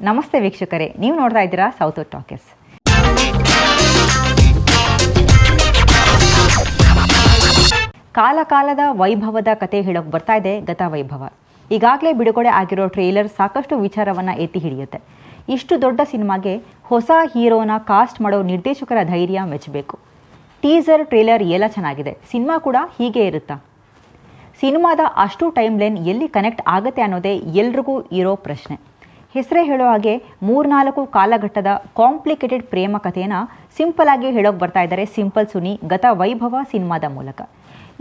ನಮಸ್ತೆ ವೀಕ್ಷಕರೇ, ನೀವು ನೋಡ್ತಾ ಇದ್ದೀರಾ ಸೌತ್ ಟಾಕೀಸ್. ಕಾಲದ ವೈಭವದ ಕತೆ ಹೇಳೋಕೆ ಬರ್ತಾ ಇದೆ ಗತ ವೈಭವ. ಈಗಾಗಲೇ ಬಿಡುಗಡೆ ಆಗಿರೋ ಟ್ರೇಲರ್ ಸಾಕಷ್ಟು ವಿಚಾರವನ್ನು ಎತ್ತಿ ಹಿಡಿಯುತ್ತೆ. ಇಷ್ಟು ದೊಡ್ಡ ಸಿನಿಮಾಗೆ ಹೊಸ ಹೀರೋನ ಕಾಸ್ಟ್ ಮಾಡೋ ನಿರ್ದೇಶಕರ ಧೈರ್ಯ ಮೆಚ್ಚಬೇಕು. ಟೀಸರ್ ಟ್ರೇಲರ್ ಎಲ್ಲ ಚೆನ್ನಾಗಿದೆ, ಸಿನಿಮಾ ಕೂಡ ಹೀಗೆ ಇರುತ್ತಾ? ಸಿನಿಮಾದ ಅಷ್ಟು ಟೈಮ್ ಲೈನ್ ಎಲ್ಲಿ ಕನೆಕ್ಟ್ ಆಗುತ್ತೆ ಅನ್ನೋದೇ ಎಲ್ರಿಗೂ ಇರೋ ಪ್ರಶ್ನೆ. ಹೆಸರೇ ಹೇಳೋ ಹಾಗೆ 3-4 ಕಾಲಘಟ್ಟದ ಕಾಂಪ್ಲಿಕೇಟೆಡ್ ಪ್ರೇಮ ಕಥೆಯನ್ನು ಸಿಂಪಲ್ ಆಗಿ ಹೇಳೋಕೆ ಬರ್ತಾ ಇದ್ದಾರೆ ಸಿಂಪಲ್ ಸುನಿ ಗತ ವೈಭವ ಸಿನಿಮಾದ ಮೂಲಕ.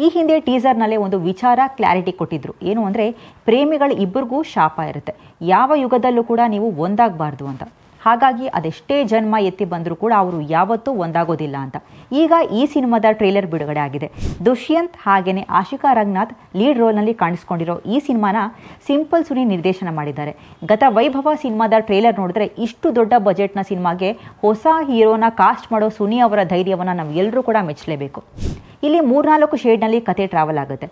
ಈ ಹಿಂದೆ ಟೀಸರ್ನಲ್ಲೇ ಒಂದು ವಿಚಾರ ಕ್ಲಾರಿಟಿ ಕೊಟ್ಟಿದ್ರು. ಏನು ಅಂದರೆ, ಪ್ರೇಮಿಗಳು ಇಬ್ಬರಿಗೂ ಶಾಪ ಇರುತ್ತೆ, ಯಾವ ಯುಗದಲ್ಲೂ ಕೂಡ ನೀವು ಒಂದಾಗಬಾರ್ದು ಅಂತ. ಹಾಗಾಗಿ ಅದೆಷ್ಟೇ ಜನ್ಮ ಎತ್ತಿ ಬಂದರೂ ಕೂಡ ಅವರು ಯಾವತ್ತೂ ಒಂದಾಗೋದಿಲ್ಲ ಅಂತ. ಈಗ ಈ ಸಿನಿಮಾದ ಟ್ರೇಲರ್ ಬಿಡುಗಡೆ ಆಗಿದೆ. ದುಷ್ಯಂತ್ ಹಾಗೆಯೇ ಆಶಿಕಾ ರಂಗನಾಥ್ ಲೀಡ್ ರೋಲ್ನಲ್ಲಿ ಕಾಣಿಸ್ಕೊಂಡಿರೋ ಈ ಸಿನಿಮಾನ ಸಿಂಪಲ್ ಸುನಿ ನಿರ್ದೇಶನ ಮಾಡಿದ್ದಾರೆ. ಗತ ವೈಭವ ಸಿನಿಮಾದ ಟ್ರೇಲರ್ ನೋಡಿದ್ರೆ ಇಷ್ಟು ದೊಡ್ಡ ಬಜೆಟ್ನ ಸಿನಿಮಾಗೆ ಹೊಸ ಹೀರೋನ ಕಾಸ್ಟ್ ಮಾಡೋ ಸುನಿ ಅವರ ಧೈರ್ಯವನ್ನು ನಾವು ಎಲ್ಲರೂ ಕೂಡ ಮೆಚ್ಚಲೇಬೇಕು. ಇಲ್ಲಿ 3-4 ಶೇಡ್ನಲ್ಲಿ ಕತೆ ಟ್ರಾವೆಲ್ ಆಗುತ್ತೆ.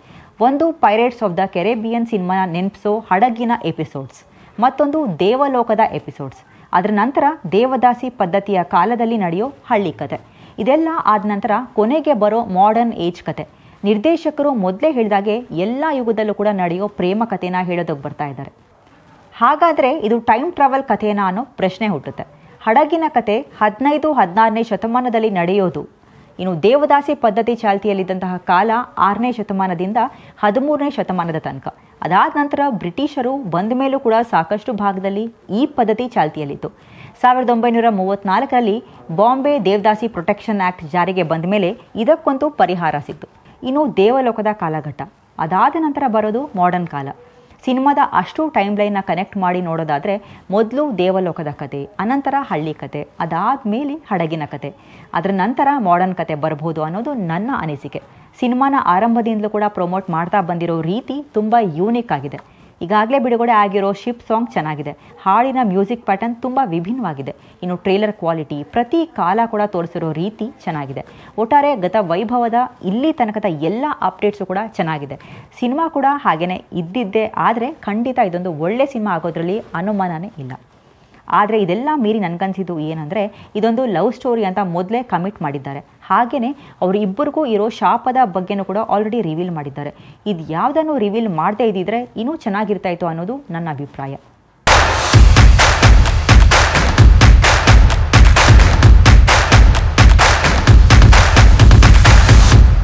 ಒಂದು ಪೈರೇಟ್ಸ್ ಆಫ್ ದ ಕೆರೆಬಿಯನ್ ಸಿನಿಮಾನ ನೆನಪಿಸೋ ಹಡಗಿನ ಎಪಿಸೋಡ್ಸ್, ಮತ್ತೊಂದು ದೇವಲೋಕದ ಎಪಿಸೋಡ್ಸ್, ಅದರ ನಂತರ ದೇವದಾಸಿ ಪದ್ಧತಿಯ ಕಾಲದಲ್ಲಿ ನಡೆಯೋ ಹಳ್ಳಿ ಕತೆ. ಇದೆಲ್ಲ ಆದ ನಂತರ ಕೊನೆಗೆ ಬರೋ ಮಾಡರ್ನ್ ಏಜ್ ಕತೆ. ನಿರ್ದೇಶಕರು ಮೊದಲೇ ಹೇಳಿದಾಗೆ ಎಲ್ಲ ಯುಗದಲ್ಲೂ ಕೂಡ ನಡೆಯೋ ಪ್ರೇಮ ಕಥೆನ ಹೇಳೋದಕ್ಕೆ ಬರ್ತಾ ಇದ್ದಾರೆ. ಹಾಗಾದರೆ ಇದು ಟೈಮ್ ಟ್ರಾವೆಲ್ ಕಥೆನಾ ಅನ್ನೋ ಪ್ರಶ್ನೆ ಹುಟ್ಟುತ್ತೆ. ಹಡಗಿನ ಕತೆ 15-16ನೇ ಶತಮಾನದಲ್ಲಿ ನಡೆಯೋದು. ಇನ್ನು ದೇವದಾಸಿ ಪದ್ಧತಿ ಚಾಲ್ತಿಯಲ್ಲಿದ್ದಂತಹ ಕಾಲ 6ನೇ ಶತಮಾನದಿಂದ 13ನೇ ಶತಮಾನದ ತನಕ. ಅದಾದ ನಂತರ ಬ್ರಿಟಿಷರು ಬಂದ ಮೇಲೂ ಕೂಡ ಸಾಕಷ್ಟು ಭಾಗದಲ್ಲಿ ಈ ಪದ್ಧತಿ ಚಾಲ್ತಿಯಲ್ಲಿತ್ತು. 1934ರಲ್ಲಿ ಬಾಂಬೆ ದೇವದಾಸಿ ಪ್ರೊಟೆಕ್ಷನ್ ಆ್ಯಕ್ಟ್ ಜಾರಿಗೆ ಬಂದ ಮೇಲೆ ಇದಕ್ಕೊಂದು ಪರಿಹಾರ ಸಿಕ್ತು. ಇನ್ನು ದೇವಲೋಕದ ಕಾಲಘಟ್ಟ, ಅದಾದ ನಂತರ ಬರೋದು ಮಾಡರ್ನ್ ಕಾಲ. ಸಿನಿಮಾದ ಅಷ್ಟು ಟೈಮ್ ಲೈನ್ನ ಕನೆಕ್ಟ್ ಮಾಡಿ ನೋಡೋದಾದರೆ ಮೊದಲು ದೇವಲೋಕದ ಕತೆ, ಅನಂತರ ಹಳ್ಳಿ ಕತೆ, ಅದಾದಮೇಲೆ ಹಡಗಿನ ಕತೆ, ಅದರ ನಂತರ ಮಾಡರ್ನ್ ಕತೆ ಬರ್ಬೋದು ಅನ್ನೋದು ನನ್ನ ಅನಿಸಿಕೆ. ಸಿನಿಮಾನ ಆರಂಭದಿಂದಲೂ ಕೂಡ ಪ್ರಮೋಟ್ ಮಾಡ್ತಾ ಬಂದಿರೋ ರೀತಿ ತುಂಬ ಯೂನಿಕ್ ಆಗಿದೆ. ಈಗಾಗಲೇ ಬಿಡುಗಡೆ ಆಗಿರೋ ಶಿಪ್ ಸಾಂಗ್ ಚೆನ್ನಾಗಿದೆ, ಹಾಡಿನ ಮ್ಯೂಸಿಕ್ ಪ್ಯಾಟರ್ನ್ ತುಂಬ ವಿಭಿನ್ನವಾಗಿದೆ. ಇನ್ನು ಟ್ರೇಲರ್ ಕ್ವಾಲಿಟಿ, ಪ್ರತಿ ಕಾಲ ಕೂಡ ತೋರಿಸಿರೋ ರೀತಿ ಚೆನ್ನಾಗಿದೆ. ಒಟ್ಟಾರೆ ಗತ ವೈಭವದ ಇಲ್ಲಿ ತನಕದ ಎಲ್ಲ ಅಪ್ಡೇಟ್ಸು ಕೂಡ ಚೆನ್ನಾಗಿದೆ. ಸಿನಿಮಾ ಕೂಡ ಹಾಗೆಯೇ ಇದ್ದಿದ್ದೆ, ಆದರೆ ಖಂಡಿತ ಇದೊಂದು ಒಳ್ಳೆ ಸಿನಿಮಾ ಆಗೋದ್ರಲ್ಲಿ ಅನುಮಾನನೇ ಇಲ್ಲ. ಆದರೆ ಇದೆಲ್ಲ ಮೀರಿ ನನಗನ್ಸಿದ್ದು ಏನಂದರೆ, ಇದೊಂದು ಲವ್ ಸ್ಟೋರಿ ಅಂತ ಮೊದಲೇ ಕಮಿಟ್ ಮಾಡಿದ್ದಾರೆ. ಹಾಗೆಯೇ ಅವರು ಇಬ್ಬರಿಗೂ ಇರೋ ಶಾಪದ ಬಗ್ಗೆನೂ ಕೂಡ ಆಲ್ರೆಡಿ ರಿವೀಲ್ ಮಾಡಿದ್ದಾರೆ. ಇದು ಯಾವುದನ್ನು ರಿವೀಲ್ ಮಾಡದೇ ಇದ್ದಿದ್ರೆ ಇನ್ನೂ ಚೆನ್ನಾಗಿರ್ತಾಯಿತ್ತು ಅನ್ನೋದು ನನ್ನ ಅಭಿಪ್ರಾಯ.